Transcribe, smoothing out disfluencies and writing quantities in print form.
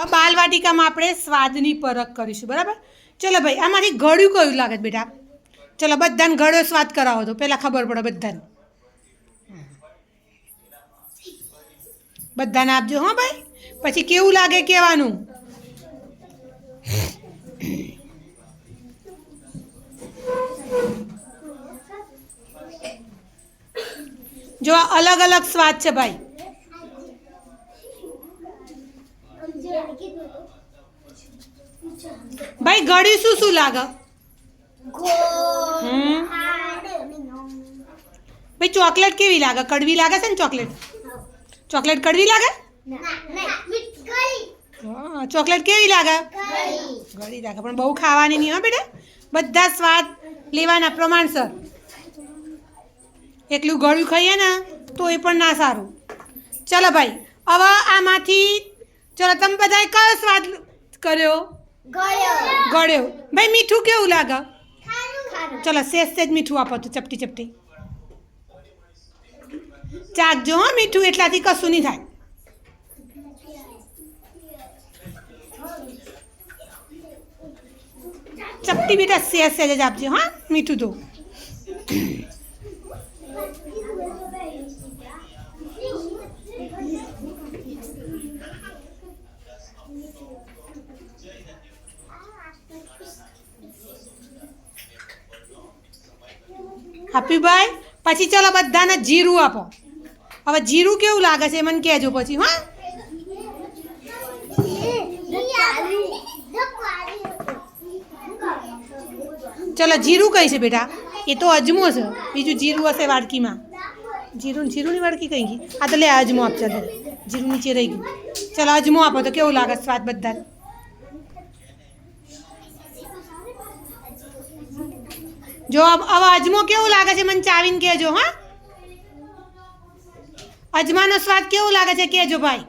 હવે બાલવાટિકામાં આપણે સ્વાદની પરખ કરીશું, બરાબર? ચલો ભાઈ, આમાંથી ગળ્યું કયું લાગે છે બેટા? ચલો બધાને ગળ્યો સ્વાદ કરાવો તો પહેલાં ખબર પડે બધાને. બધાને આપજો હો ભાઈ, પછી કેવું લાગે કહેવાનું. જો અલગ અલગ સ્વાદ છે ભાઈ. ભાઈ ગળ્યું શું શું લાગે? ભાઈ ચોકલેટ કેવી લાગે? કડવી લાગે છે ને ચોકલેટ? ચોકલેટ કડવી લાગે? ચોકલેટ કેવી લાગે? ગળી લાગે, પણ બહુ ખાવાની નહીં હો બેટા. બધા સ્વાદ લેવાના પ્રમાણસર. એકલું ગળ્યું ખાઈએ ને તો એ પણ ના સારું. ચલો ભાઈ, હવે આમાંથી ચલો તમે બધાએ કયો સ્વાદ કર્યો? ગળ્યો. ભાઈ મીઠું કેવું લાગે? ચલો સેજ સેજ મીઠું આપો તો, ચપટી ચપટી ચાખજો હો. મીઠું એટલાથી કશું નહીં થાય. ચપટી બેટા સેજ સેજ જ આપજો હા, મીઠું તો. હાપીભાઈ પછી ચલો બધાને જીરું આપો. હવે જીરું કેવું લાગે છે એ મને કહેજો પછી. હા, ચલો જીરું કઈ છે બેટા? એ તો અજમો છે. બીજું જીરું હશે વાડકીમાં. જીરુંની વાડકી કઈ ગઈ? આ તો લે અજમો આપ. ચાલો જીરું નીચે રહી ગયું. ચલો અજમો આપો તો કેવું લાગે સ્વાદ બધા? જો હવે અજમો કેવું લાગે છે મને ચાવીને કહેજો. હા, અજમાનો સ્વાદ કેવું લાગે છે કહેજો ભાઈ.